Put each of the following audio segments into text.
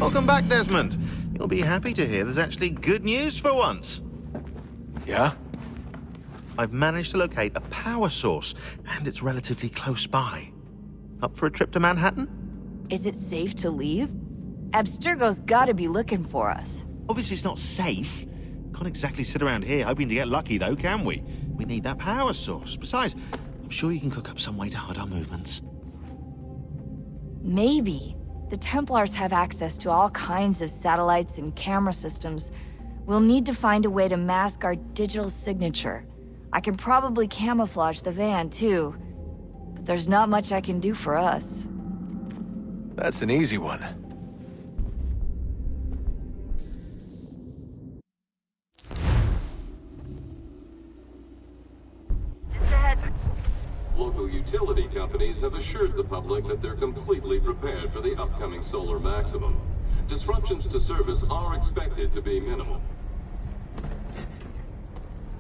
Welcome back, Desmond. You'll be happy to hear there's actually good news for once. Yeah? I've managed to locate a power source, and it's relatively close by. Up for a trip to Manhattan? Is it safe to leave? Abstergo's gotta be looking for us. Obviously, it's not safe. Can't exactly sit around here hoping to get lucky, though, can we? We need that power source. Besides, I'm sure you can cook up some way to hide our movements. Maybe. The Templars have access to all kinds of satellites and camera systems. We'll need to find a way to mask our digital signature. I can probably camouflage the van, too. But there's not much I can do for us. That's an easy one. Local utility companies have assured the public that they're completely prepared for the upcoming solar maximum. Disruptions to service are expected to be minimal.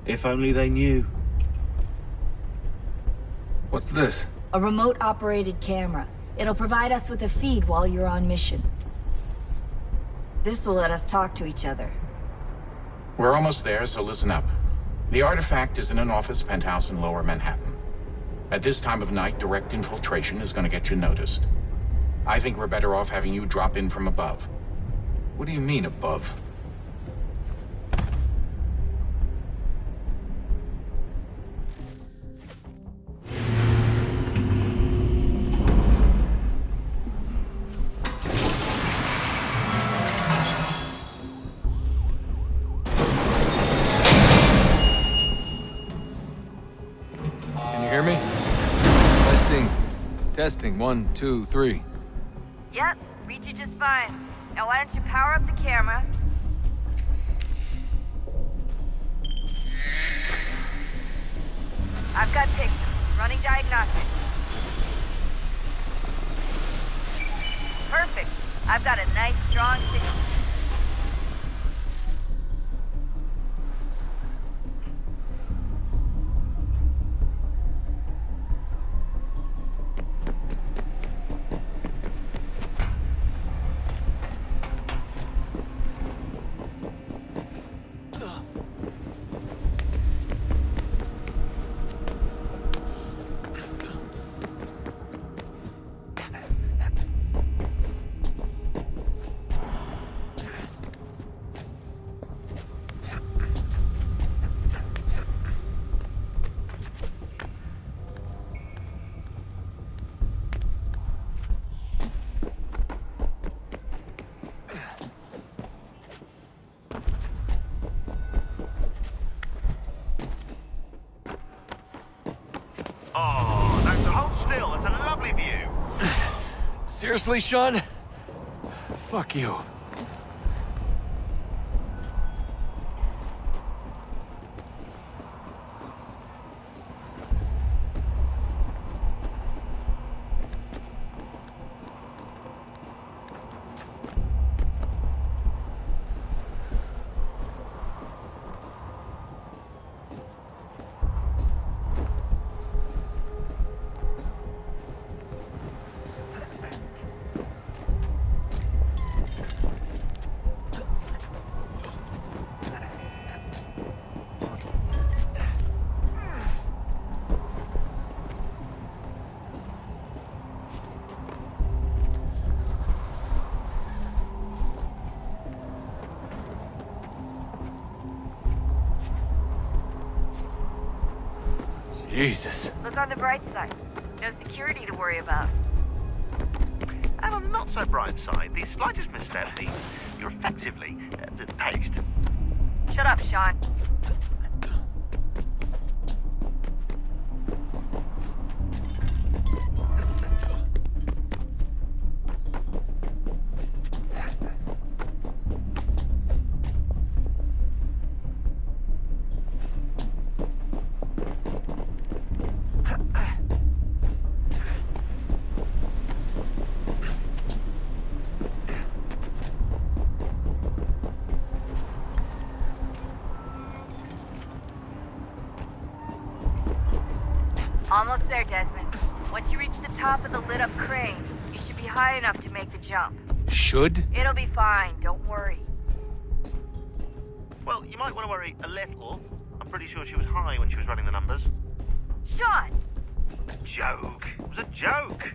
If only they knew. What's this? A remote-operated camera. It'll provide us with a feed while you're on mission. This will let us talk to each other. We're almost there, so listen up. The artifact is in an office penthouse in Lower Manhattan. At this time of night, direct infiltration is going to get you noticed. I think we're better off having you drop in from above. What do you mean, above? Testing, 1, 2, 3. Yep, read you just fine. Now why don't you power up the camera? I've got pictures. Running diagnostics. Perfect. I've got a nice, strong signal. Oh, that's hold still. It's a lovely view. Seriously, Sean? Fuck you. Jesus. Look on the bright side. No security to worry about. And on the not so bright side, the slightest misstep means you're effectively paced. Shut up, Sean. Almost there, Desmond. Once you reach the top of the lit-up crane, you should be high enough to make the jump. Should? It'll be fine, don't worry. Well, you might want to worry a little. I'm pretty sure she was high when she was running the numbers. Sean! A joke. It was a joke.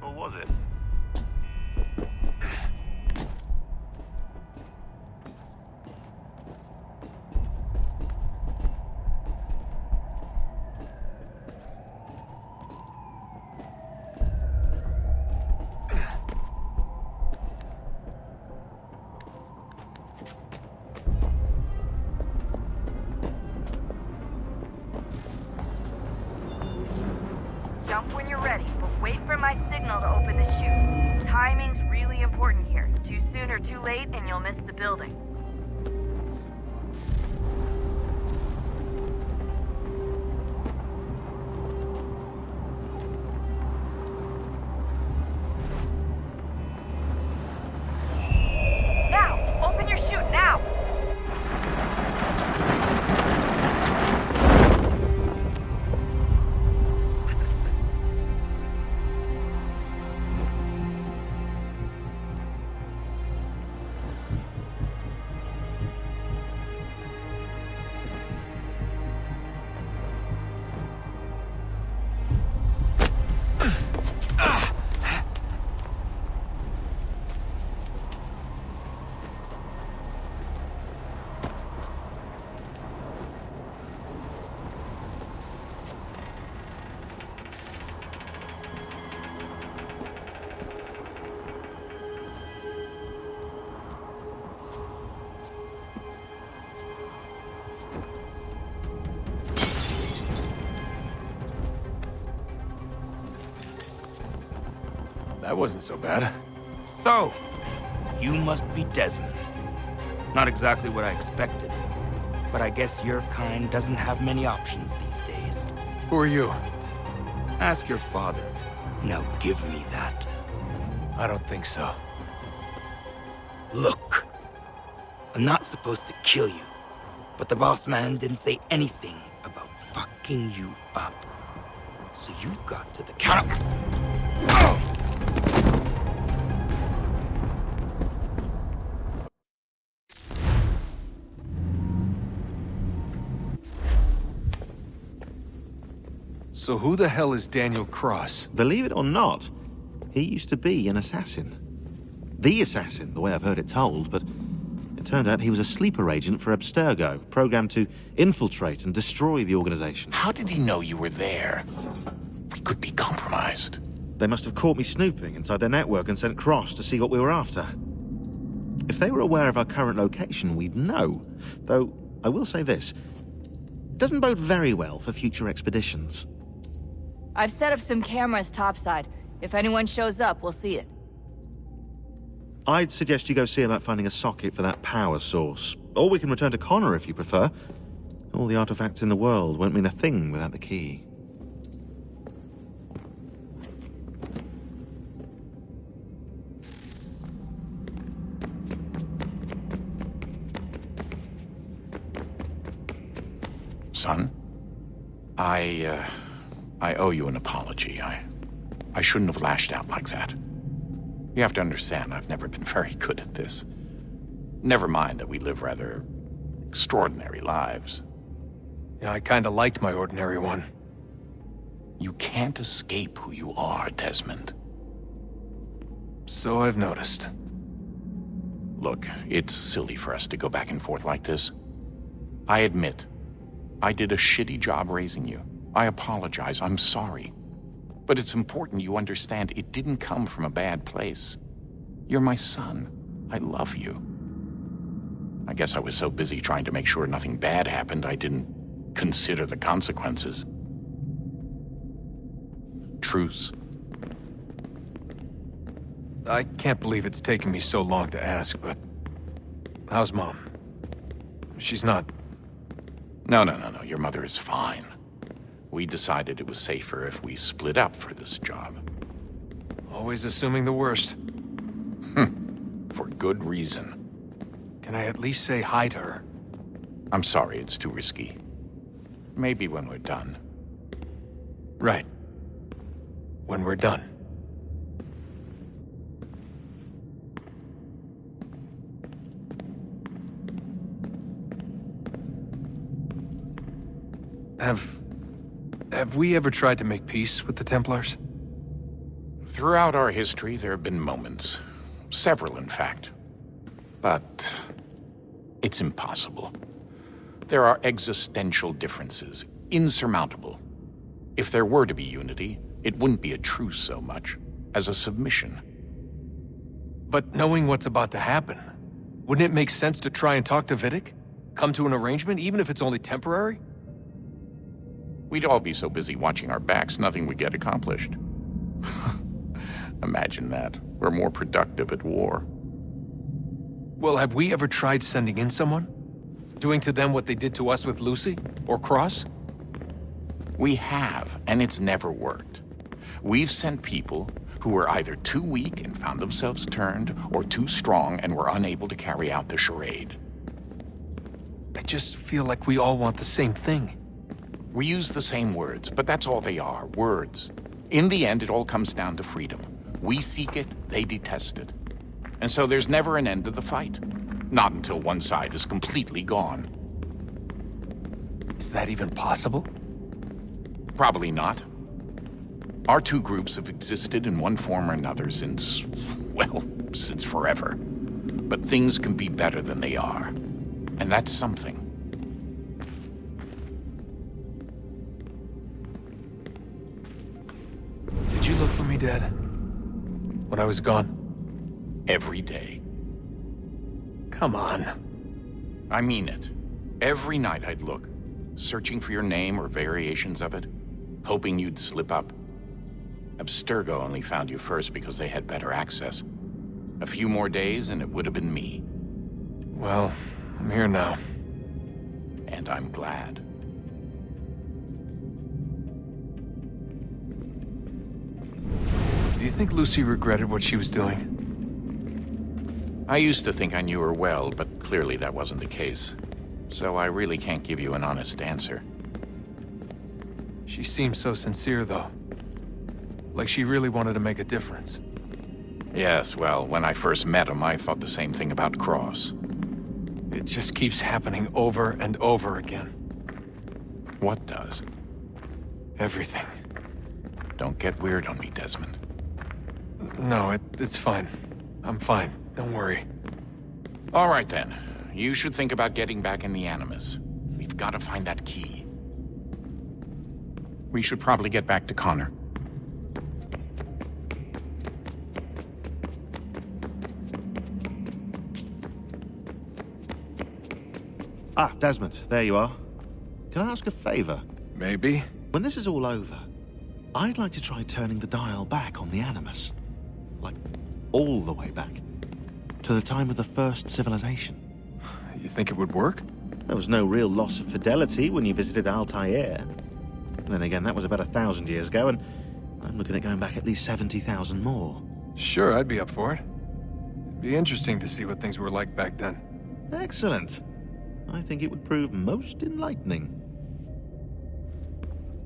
Or was it? Jump when you're ready, but wait for my signal to open the chute. Timing's really important here. Too soon or too late, and you'll miss the building. Now! Open your chute, now! That wasn't so bad. So, you must be Desmond. Not exactly what I expected, but I guess your kind doesn't have many options these days. Who are you? Ask your father. Now give me that. I don't think so. Look, I'm not supposed to kill you, but the boss man didn't say anything about fucking you up. So you got to the counter. So who the hell is Daniel Cross? Believe it or not, he used to be an assassin. The assassin, the way I've heard it told, but it turned out he was a sleeper agent for Abstergo, programmed to infiltrate and destroy the organization. How did he know you were there? We could be compromised. They must have caught me snooping inside their network and sent Cross to see what we were after. If they were aware of our current location, we'd know. Though, I will say this, it doesn't bode very well for future expeditions. I've set up some cameras topside. If anyone shows up, we'll see it. I'd suggest you go see about finding a socket for that power source. Or we can return to Connor if you prefer. All the artifacts in the world won't mean a thing without the key. Son, I owe you an apology. I shouldn't have lashed out like that. You have to understand, I've never been very good at this. Never mind that we live rather extraordinary lives. Yeah, I kinda liked my ordinary one. You can't escape who you are, Desmond. So I've noticed. Look, it's silly for us to go back and forth like this. I admit, I did a shitty job raising you. I apologize, I'm sorry. But it's important you understand it didn't come from a bad place. You're my son. I love you. I guess I was so busy trying to make sure nothing bad happened, I didn't consider the consequences. Truce. I can't believe it's taken me so long to ask, but... how's Mom? She's not... No. Your mother is fine. We decided it was safer if we split up for this job. Always assuming the worst. For good reason. Can I at least say hi to her? I'm sorry, it's too risky. Maybe when we're done. Right. When we're done. Have we ever tried to make peace with the Templars? Throughout our history, there have been moments. Several, in fact. But it's impossible. There are existential differences, insurmountable. If there were to be unity, it wouldn't be a truce so much as a submission. But knowing what's about to happen, wouldn't it make sense to try and talk to Vidic? Come to an arrangement, even if it's only temporary? We'd all be so busy watching our backs, nothing would get accomplished. Imagine that. We're more productive at war. Well, have we ever tried sending in someone? Doing to them what they did to us with Lucy? Or Cross? We have, and it's never worked. We've sent people who were either too weak and found themselves turned, or too strong and were unable to carry out the charade. I just feel like we all want the same thing. We use the same words, but that's all they are, words. In the end, it all comes down to freedom. We seek it, they detest it. And so there's never an end to the fight. Not until one side is completely gone. Is that even possible? Probably not. Our two groups have existed in one form or another since, well, since forever. But things can be better than they are. And that's something. Did you look for me, Dad? When I was gone? Every day. Come on. I mean it. Every night I'd look, searching for your name or variations of it, hoping you'd slip up. Abstergo only found you first because they had better access. A few more days and it would have been me. Well, I'm here now. And I'm glad. Do you think Lucy regretted what she was doing? I used to think I knew her well, but clearly that wasn't the case. So I really can't give you an honest answer. She seemed so sincere, though. Like she really wanted to make a difference. Yes, well, when I first met him, I thought the same thing about Cross. It just keeps happening over and over again. What does? Everything. Don't get weird on me, Desmond. No, it's fine. I'm fine. Don't worry. All right, then. You should think about getting back in the Animus. We've got to find that key. We should probably get back to Connor. Ah, Desmond, there you are. Can I ask a favor? Maybe. When this is all over, I'd like to try turning the dial back on the Animus. Like, all the way back. To the time of the first civilization. You think it would work? There was no real loss of fidelity when you visited Altair. Then again, that was about 1,000 years ago, and I'm looking at going back at least 70,000 more. Sure, I'd be up for it. It'd be interesting to see what things were like back then. Excellent. I think it would prove most enlightening.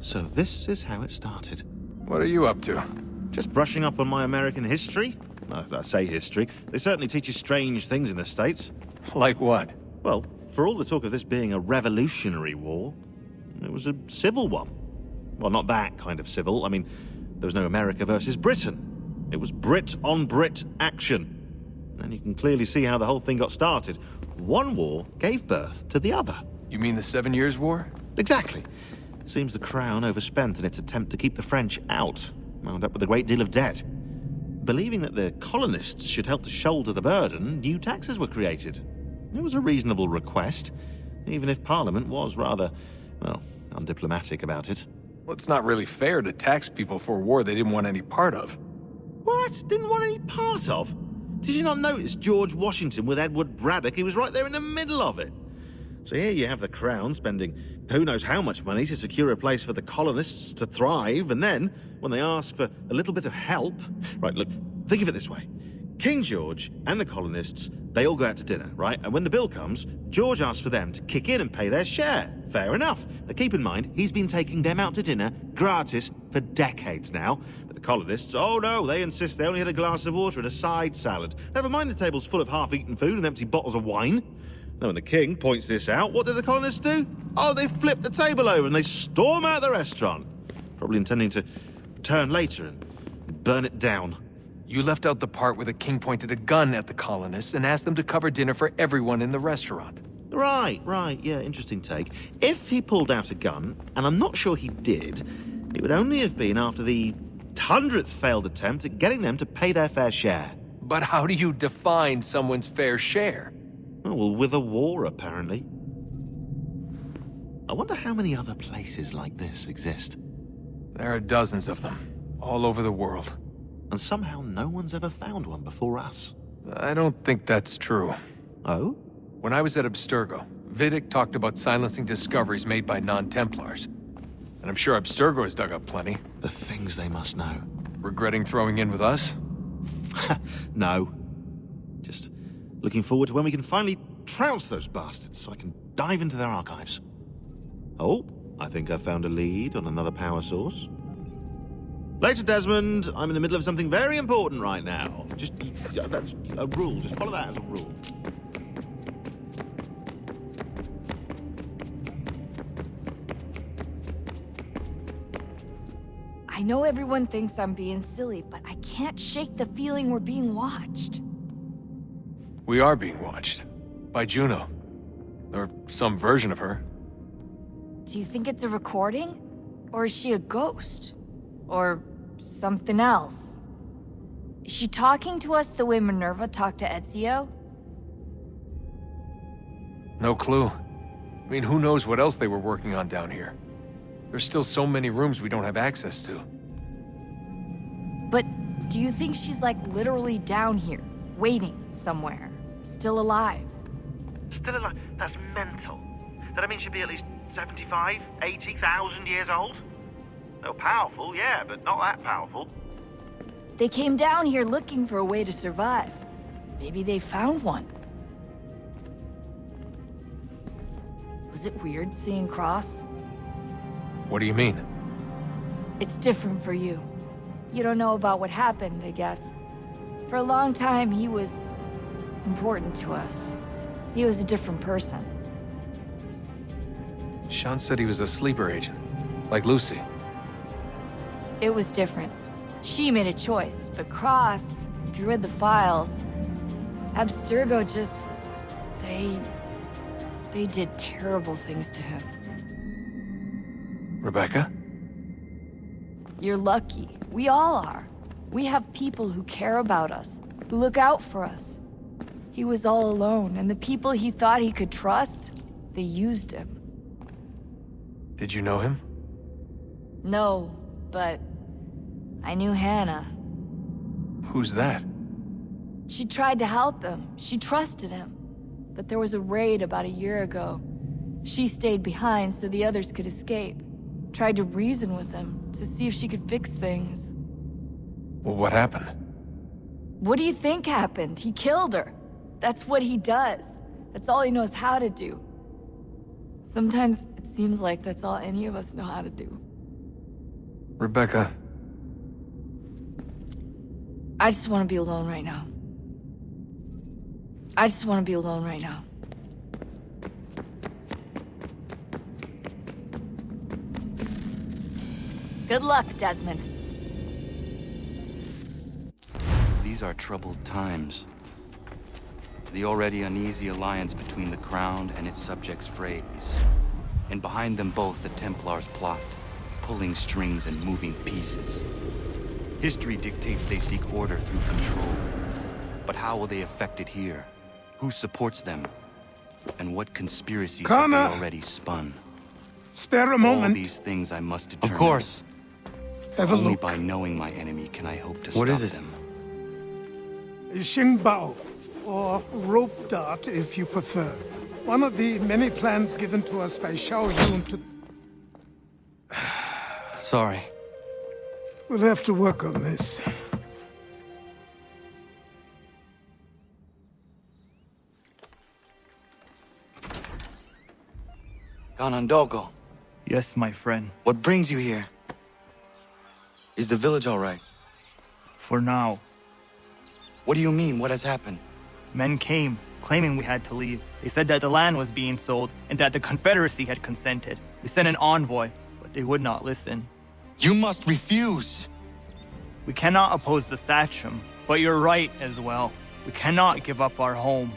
So this is how it started. What are you up to? Just brushing up on my American history. I say history. They certainly teach you strange things in the States. Like what? Well, for all the talk of this being a revolutionary war, it was a civil one. Well, not that kind of civil. I mean, there was no America versus Britain. It was Brit on Brit action. And you can clearly see how the whole thing got started. One war gave birth to the other. You mean the 7 Years' War? Exactly. Seems the Crown overspent in its attempt to keep the French out, wound up with a great deal of debt. Believing that the colonists should help to shoulder the burden, new taxes were created. It was a reasonable request, even if Parliament was rather, well, undiplomatic about it. Well, it's not really fair to tax people for a war they didn't want any part of. What? Didn't want any part of? Did you not notice George Washington with Edward Braddock? He was right there in the middle of it. So here you have the Crown spending who knows how much money to secure a place for the colonists to thrive, and then, when they ask for a little bit of help... Right, look, think of it this way. King George and the colonists, they all go out to dinner, right? And when the bill comes, George asks for them to kick in and pay their share. Fair enough. Now keep in mind, he's been taking them out to dinner gratis for decades now. But the colonists, oh no, they insist they only had a glass of water and a side salad. Never mind the table's full of half-eaten food and empty bottles of wine. Now, when the king points this out, what do the colonists do? Oh, they flip the table over and they storm out the restaurant. Probably intending to return later and burn it down. You left out the part where the king pointed a gun at the colonists and asked them to cover dinner for everyone in the restaurant. Right, yeah, interesting take. If he pulled out a gun, and I'm not sure he did, it would only have been after the 100th failed attempt at getting them to pay their fair share. But how do you define someone's fair share? Oh, well, with a war, apparently. I wonder how many other places like this exist. There are dozens of them, all over the world. And somehow no one's ever found one before us. I don't think that's true. Oh? When I was at Abstergo, Vidic talked about silencing discoveries made by non-Templars. And I'm sure Abstergo has dug up plenty. The things they must know. Regretting throwing in with us? No. Just looking forward to when we can finally trounce those bastards so I can dive into their archives. Oh, I think I found a lead on another power source. Later, Desmond. I'm in the middle of something very important right now. That's a rule. Just follow that as a rule. I know everyone thinks I'm being silly, but I can't shake the feeling we're being watched. We are being watched. By Juno. Or some version of her. Do you think it's a recording? Or is she a ghost? Or something else? Is she talking to us the way Minerva talked to Ezio? No clue. I mean, who knows what else they were working on down here? There's still so many rooms we don't have access to. But do you think she's like literally down here, waiting somewhere, still alive? Still alive? That's mental. That means she'd be at least 75, 80,000 years old? They're powerful, yeah, but not that powerful. They came down here looking for a way to survive. Maybe they found one. Was it weird seeing Cross? What do you mean? It's different for you. You don't know about what happened, I guess. For a long time, he was important to us. He was a different person. Sean said he was a sleeper agent, like Lucy. It was different. She made a choice, but Cross, if you read the files, Abstergo just... They did terrible things to him. Rebecca? You're lucky. We all are. We have people who care about us, who look out for us. He was all alone, and the people he thought he could trust, they used him. Did you know him? No, but I knew Hannah. Who's that? She tried to help him. She trusted him. But there was a raid about a year ago. She stayed behind so the others could escape. Tried to reason with him to see if she could fix things. Well, what happened? What do you think happened? He killed her. That's what he does. That's all he knows how to do. Sometimes it seems like that's all any of us know how to do. Rebecca. I just want to be alone right now. I just want to be alone right now. Good luck, Desmond. These are troubled times. The already uneasy alliance between the Crown and its subjects frays. And behind them both the Templars plot, pulling strings and moving pieces. History dictates they seek order through control. But how will they affect it here? Who supports them? And what conspiracies have they already spun? Spare a moment. All these things I must determine. Of course. Have a Only look. by knowing my enemy can I hope to What stop is it? them. Xingbao, or rope dart if you prefer. One of the many plans given to us by Xiao Yun to... Sorry. We'll have to work on this. Ganondogo, Yes, my friend. what brings you here? Is the village all right? For now, What do you mean? What has happened? men came, claiming we had to leave. They said that the land was being sold and that the Confederacy had consented. We sent an envoy, but they would not listen. You must refuse! We cannot oppose the Sachem, but you're right as well. We cannot give up our home.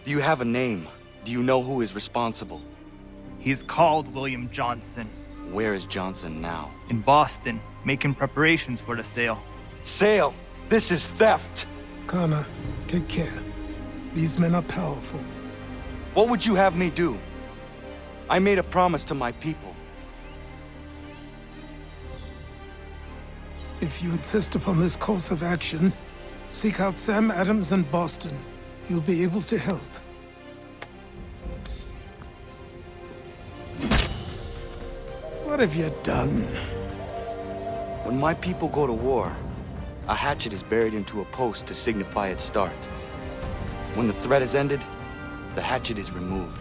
Do you have a name? Do you know who is responsible? He's called William Johnson. Where is Johnson now? In Boston, making preparations for the sale. Sale! This is theft! Connor, take care. These men are powerful. What would you have me do? I made a promise to my people. If you insist upon this course of action, seek out Sam Adams in Boston. He'll be able to help. What have you done? When my people go to war, a hatchet is buried into a post to signify its start. When the threat is ended, the hatchet is removed.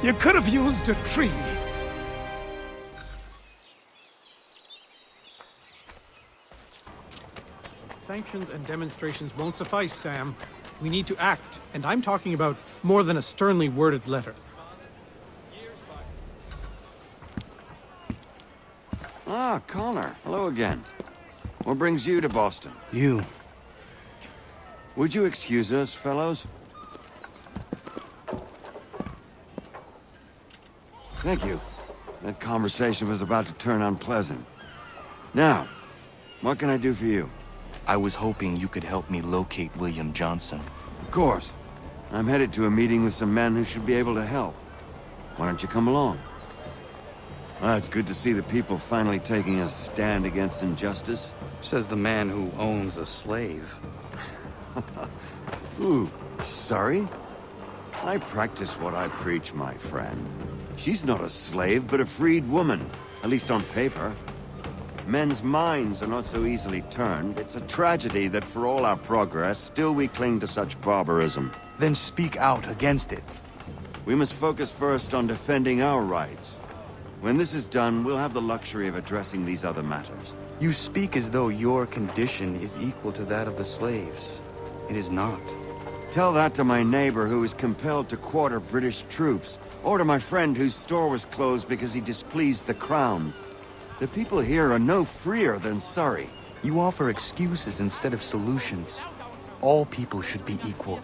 You could have used a tree. Sanctions and demonstrations won't suffice, Sam. We need to act, and I'm talking about more than a sternly worded letter. Ah, Connor. Hello again. What brings you to Boston? You. Would you excuse us, fellows? Thank you. That conversation was about to turn unpleasant. Now, what can I do for you? I was hoping you could help me locate William Johnson. Of course. I'm headed to a meeting with some men who should be able to help. Why don't you come along? It's good to see the people finally taking a stand against injustice. Says the man who owns a slave. Ooh, sorry? I practice what I preach, my friend. She's not a slave, but a freed woman, at least on paper. Men's minds are not so easily turned. It's a tragedy that for all our progress, still we cling to such barbarism. Then speak out against it. We must focus first on defending our rights. When this is done, we'll have the luxury of addressing these other matters. You speak as though your condition is equal to that of the slaves. It is not. Tell that to my neighbor who was compelled to quarter British troops, or to my friend whose store was closed because he displeased the crown. The people here are no freer than Surrey. You offer excuses instead of solutions. All people should be equal,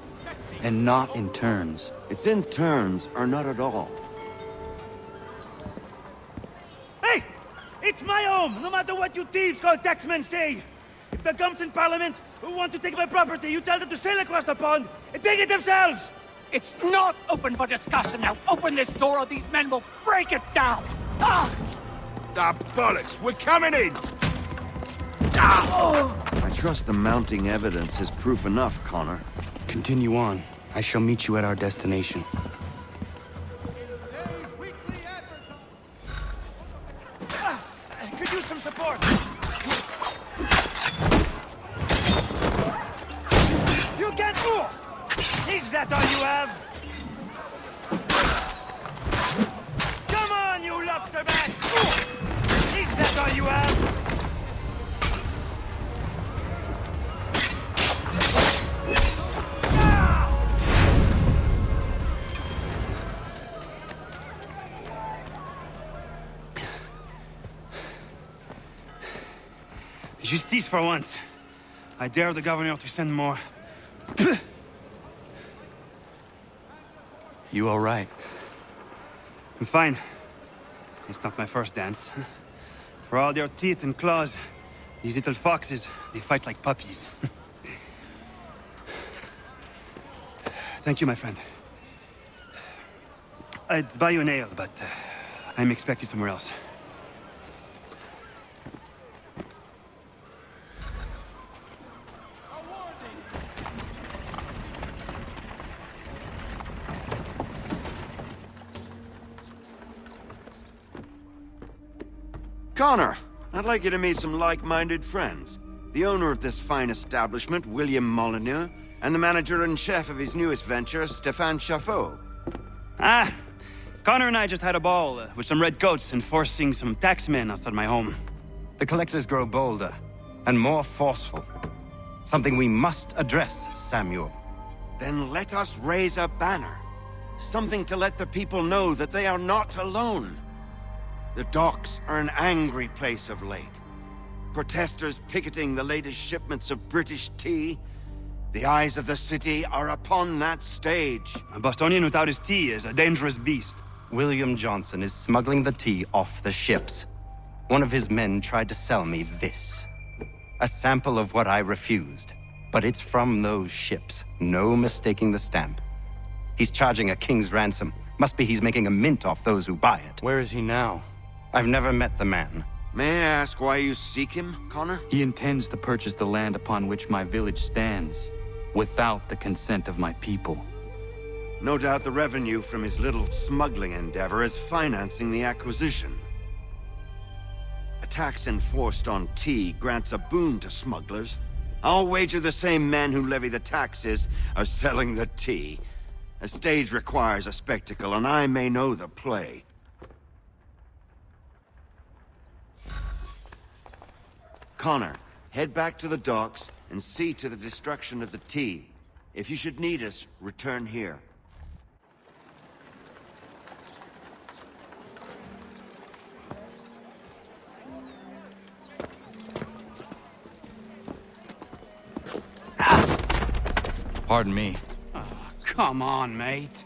and not in turns. It's in turns, or not at all. Hey! It's my home, no matter what you thieves called taxmen say! If the gumps in Parliament who want to take my property, you tell them to sail across the pond and take it themselves! It's not open for discussion now. Open this door or these men will break it down! Ah! Ah, bollocks! We're coming in! Ah! I trust the mounting evidence is proof enough, Connor. Continue on. I shall meet you at our destination. Could use some support! You can't move! Is that all you have? Come on, you lobster back! Is that all you have? Justice for once. I dare the governor to send more. You all right? I'm fine. It's not my first dance. For all their teeth and claws, these little foxes, they fight like puppies. Thank you, my friend. I'd buy you an ale, but I'm expected somewhere else. Connor, I'd like you to meet some like-minded friends. The owner of this fine establishment, William Molyneux, and the manager and chef of his newest venture, Stéphane Chaffeau. Ah, Connor and I just had a ball with some redcoats enforcing some taxmen outside my home. The collectors grow bolder and more forceful. Something we must address, Samuel. Then let us raise a banner. Something to let the people know that they are not alone. The docks are an angry place of late. Protesters picketing the latest shipments of British tea. The eyes of the city are upon that stage. A Bostonian without his tea is a dangerous beast. William Johnson is smuggling the tea off the ships. One of his men tried to sell me this. A sample of what I refused. But it's from those ships. No mistaking the stamp. He's charging a king's ransom. Must be he's making a mint off those who buy it. Where is he now? I've never met the man. May I ask why you seek him, Connor? He intends to purchase the land upon which my village stands, without the consent of my people. No doubt the revenue from his little smuggling endeavor is financing the acquisition. A tax enforced on tea grants a boon to smugglers. I'll wager the same men who levy the taxes are selling the tea. A stage requires a spectacle, and I may know the play. Connor, head back to the docks and see to the destruction of the tea. If you should need us, return here. Pardon me. Oh, come on, mate.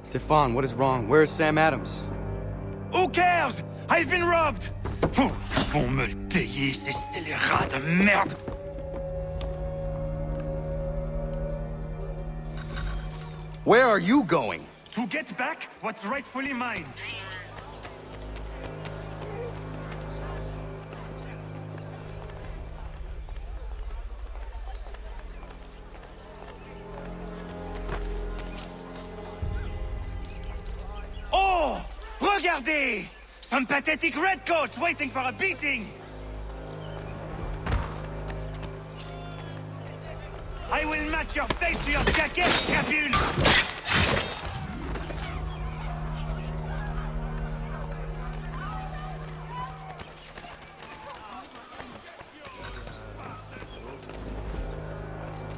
Stefan, what is wrong? Where is Sam Adams? Who cares? I've been robbed! Oh, ils vont me le payer, ces scélérats de merde! Where are you going? To get back what's rightfully mine. Oh! Regardez! Some pathetic redcoats waiting for a beating! I will match your face to your jacket, crapule!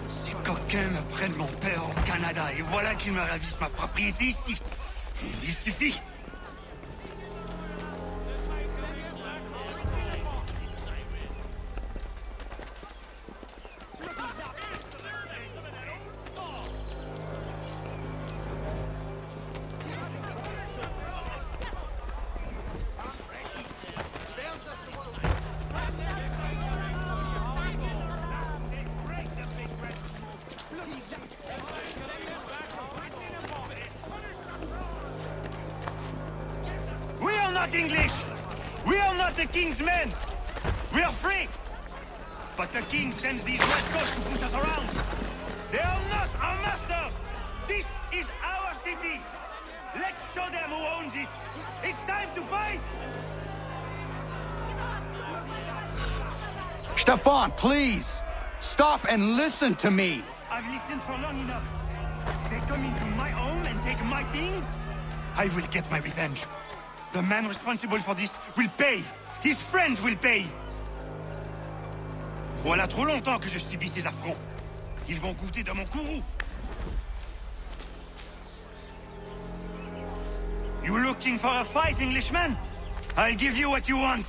Ces coquins me prennent mon père au Canada et voilà qu'ils me ravissent ma propriété ici. Il suffit. We are not English! We are not the king's men! We are free! But the king sends these rascals to push us around! They are not our masters! This is our city! Let's show them who owns it! It's time to fight! Stefan, please! Stop and listen to me! I've listened for long enough. They come into my home and take my things? I will get my revenge. The man responsible for this will pay. His friends will pay. Voilà trop longtemps que je subis ces affronts. Ils vont goûter de mon courroux. You looking for a fight, Englishman? I'll give you what you want.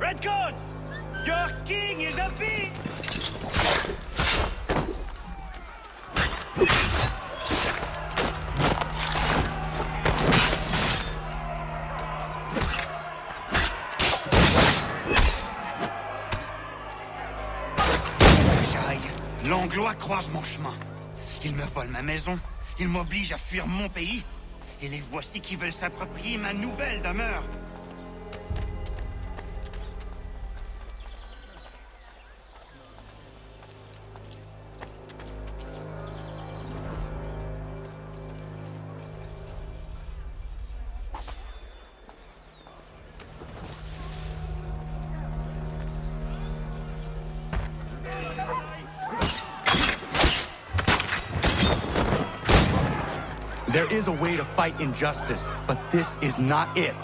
Redcoats! Your king is a thief! J'aille. L'Anglois croise mon chemin. Ils me volent ma maison, ils m'obligent à fuir mon pays, et les voici qui veulent s'approprier ma nouvelle demeure. There is a way to fight injustice, but this is not it.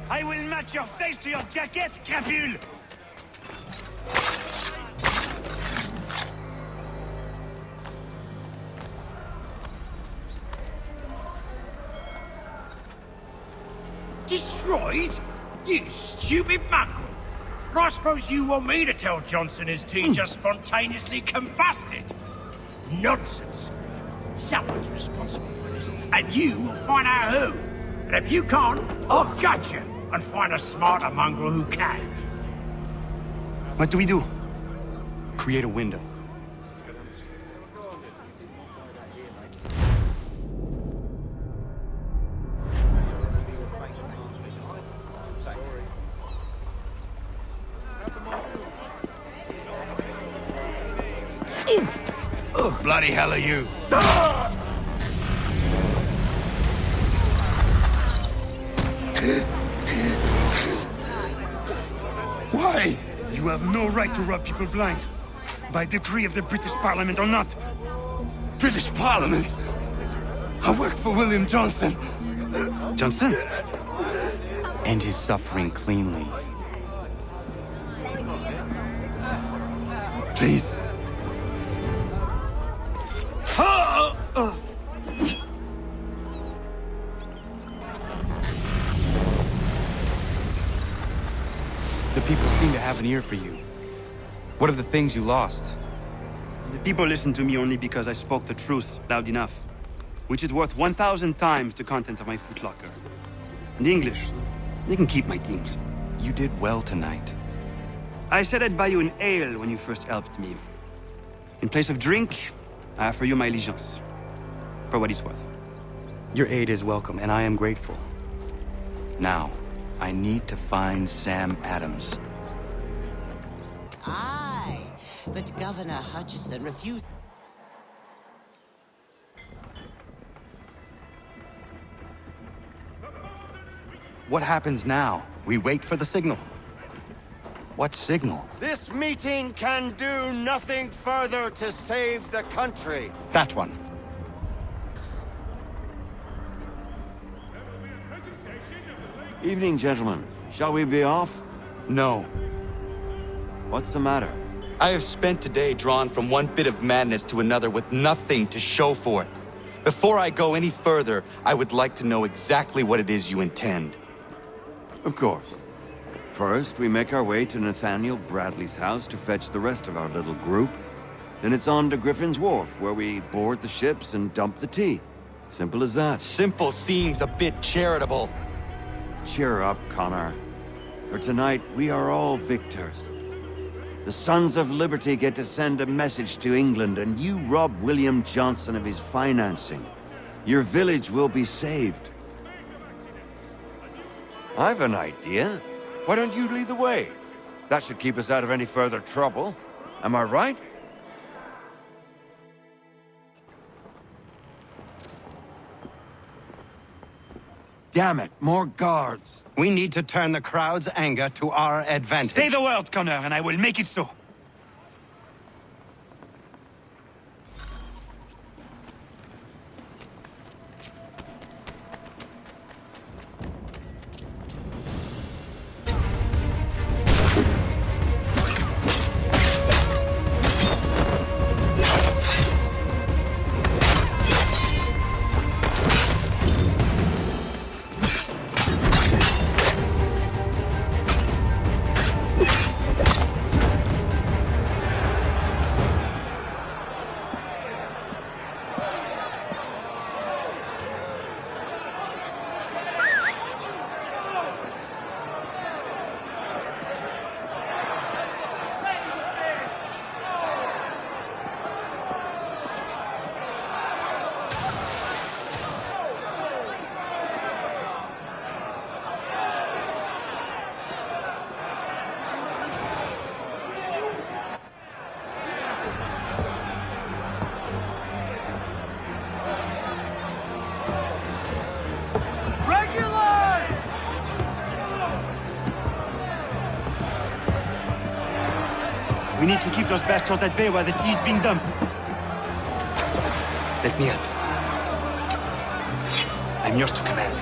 I will match your face to your jacket, crapule! Destroyed? You stupid mongrel! I suppose you want me to tell Johnson his tea just spontaneously combusted? Nonsense! Someone's responsible for this, and you will find out who. And if you can't, I'll gut you and find a smarter mongrel who can. What do we do? Create a window. Bloody hell are you? Why? You have no right to rob people blind. By decree of the British Parliament or not. British end his suffering cleanly. Please. The people seem to have an ear for you. What are the things you lost? The people listen to me only because I spoke the truth loud enough, which is worth 1,000 times the content of my footlocker. The English, they can keep my things. You did well tonight. I said I'd buy you an ale when you first helped me. In place of drink, I offer you my allegiance. For what it's worth. Your aid is welcome, and I am grateful. Now, I need to find Sam Adams. Aye, but Governor Hutchison refused. What happens now? We wait for the signal. What signal? This meeting can do nothing further to save the country. That one. Evening, gentlemen. Shall we be off? No. What's the matter? I have spent today drawn from one bit of madness to another with nothing to show for it. Before I go any further, I would like to know exactly what it is you intend. Of course. First, we make our way to Nathaniel Bradley's house to fetch the rest of our little group. Then it's on to Griffin's Wharf, where we board the ships and dump the tea. Simple as that. Simple seems a bit charitable. Cheer up, Connor. For tonight, we are all victors. The Sons of Liberty get to send a message to England, and you rob William Johnson of his financing. Your village will be saved. I've an idea. Why don't you lead the way? That should keep us out of any further trouble. Am I right? Damn it, more guards. We need to turn the crowd's anger to our advantage. Say the word, Connor, and I will make it so. We need to keep those bastards at bay while the tea's being dumped. Let me help. I'm yours to command.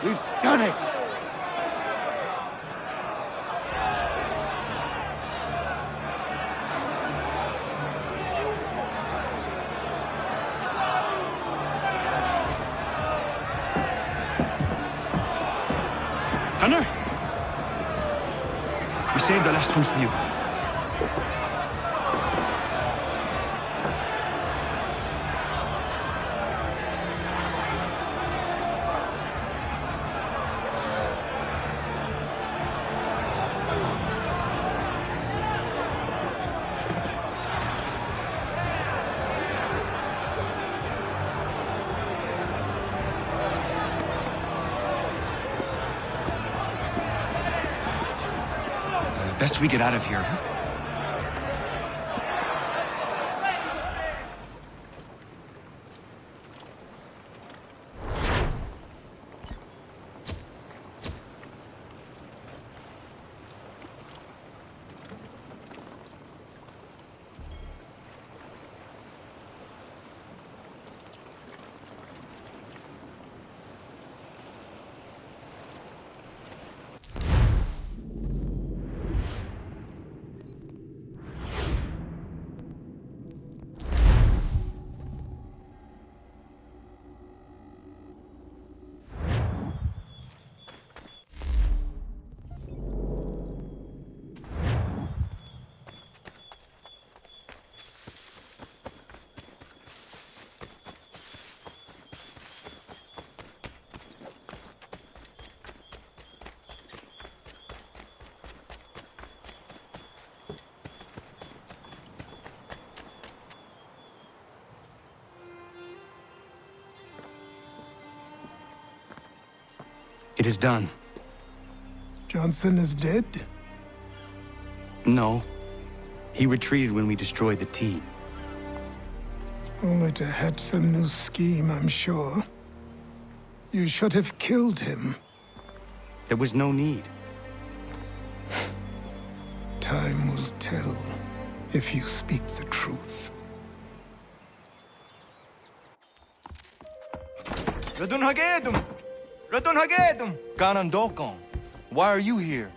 We've done it! Gunner! We saved the last one for you. Best we get out of here, huh? It is done. Johnson is dead? No. He retreated when we destroyed the T. Only to hatch some new scheme, I'm sure. You should have killed him. There was no need. Time will tell if you speak the truth. Ganondokon, why are you here?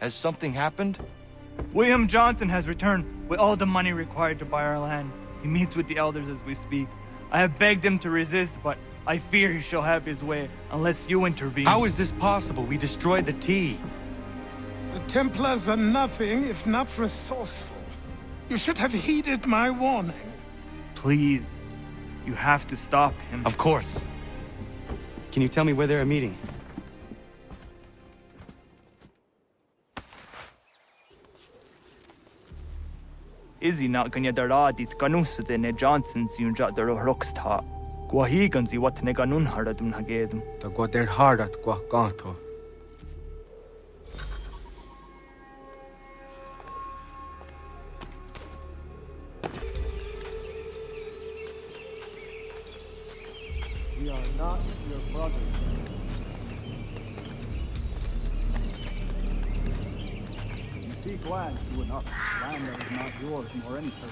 Has something happened? William Johnson has returned with all the money required to buy our land. He meets with the elders as we speak. I have begged him to resist, but I fear he shall have his way unless you intervene. How is this possible? We destroyed the T. The Templars are nothing if not resourceful. You should have heeded my warning. Please, you have to stop him. Of course. Can you tell me where they're meeting? Izzy not gonna daradit ganusute ne Johnson's yunja daro rocksta. Guahiganzi what ne ganun haradum hagedum. Da guader harat gua ganto. We are not your brothers. You speak land to enough. Land that is not yours nor any person.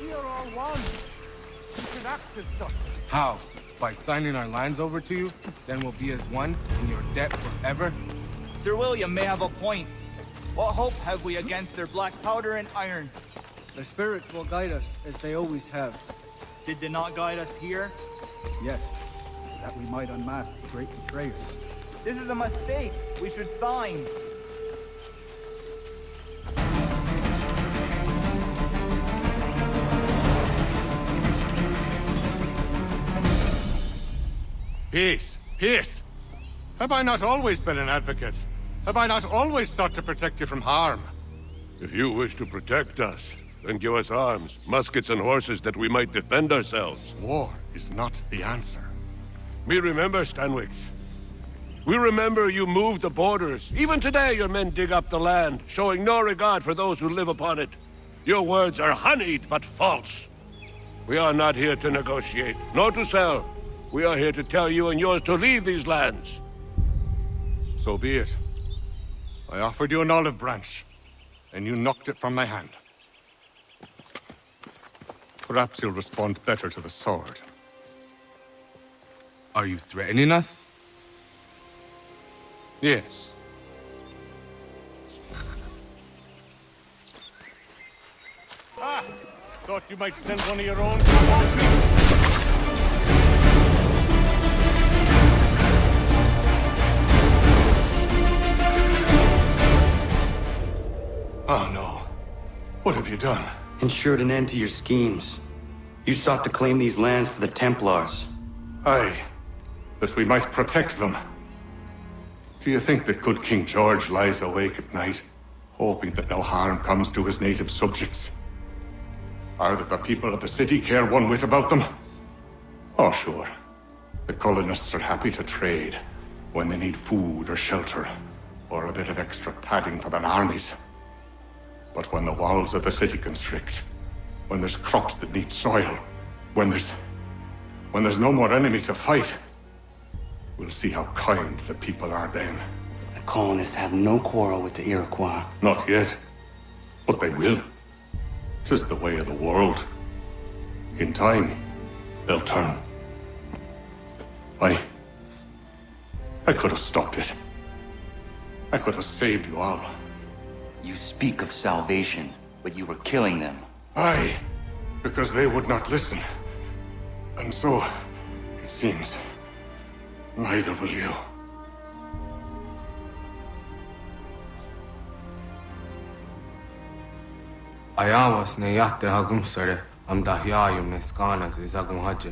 We are all one. You can act as such. How? By signing our lands over to you? Then we'll be as one in your debt forever? Sir William may have a point. What hope have we against their black powder and iron? The spirits will guide us, as they always have. Did they not guide us here? Yes, that we might unmask the great betrayers. This is a mistake. We should sign. Peace! Peace! Have I not always been an advocate? Have I not always sought to protect you from harm? If you wish to protect us, then give us arms, muskets and horses that we might defend ourselves. War is not the answer. We remember, Stanwix. We remember you moved the borders. Even today your men dig up the land, showing no regard for those who live upon it. Your words are honeyed, but false. We are not here to negotiate, nor to sell. We are here to tell you and yours to leave these lands. So be it. I offered you an olive branch, and you knocked it from my hand. Perhaps you'll respond better to the sword. Are you threatening us? Yes. Ah! Thought you might send one of your own towards me. Oh no. What have you done? Ensured an end to your schemes. You sought to claim these lands for the Templars. Aye, that we might protect them. Do you think that good King George lies awake at night, hoping that no harm comes to his native subjects? Or that the people of the city care one whit about them? Oh, sure. The colonists are happy to trade when they need food or shelter, or a bit of extra padding for their armies. But when the walls of the city constrict, when there's crops that need soil, when there's no more enemy to fight, we'll see how kind the people are then. The colonists have no quarrel with the Iroquois. Not yet, but they will. 'Tis the way of the world. In time, they'll turn. I could have stopped it. I could have saved you all. You speak of salvation, but you were killing them. Aye, because they would not listen. And so, it seems, neither will you. Ayawas ne yahte hagumsare am dahyayum ne skanas is agumhaje.